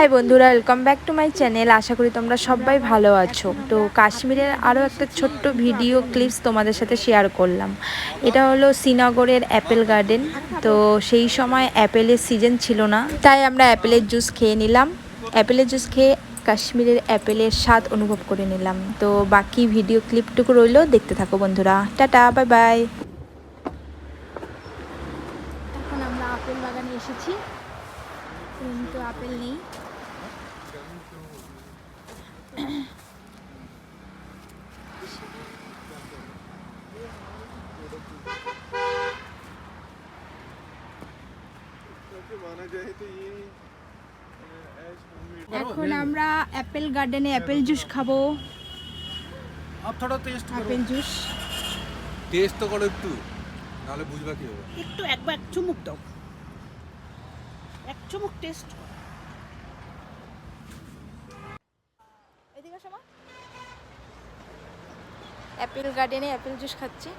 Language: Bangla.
হাই বন্ধুরা, welcome back to my channel. আশা করি তোমরা সবাই ভালো আছো। তো কাশ্মীরের আরও একটা ছোট্ট ভিডিও ক্লিপস তোমাদের সাথে শেয়ার করলাম। এটা হলো শ্রীনগরের অ্যাপেল গার্ডেন। তো সেই সময় অ্যাপেলের সিজন ছিল না, তাই আমরা অ্যাপেলের জুস খেয়ে নিলাম। অ্যাপেলের জুস খেয়ে কাশ্মীরের অ্যাপেলের স্বাদ অনুভব করে নিলাম। তো বাকি ভিডিও ক্লিপটুকু রইলো, দেখতে থাকো বন্ধুরা। Tata, bye bye. এখন আমরা আপেল বাগানে এসেছি, কিন্তু আপেল নেই। এখন আমরা অ্যাপেল গার্ডেনে অ্যাপেল জুস খাবো। অ্যাপেল জুস টেস্ট তো করো একটু, নাহলে বুঝবা কি হবে। একটু একবার এক চুমুক দাও, এক চুমুক টেস্ট। অ্যাপেল গার্ডেনে অ্যাপেল জুস খাচ্ছি।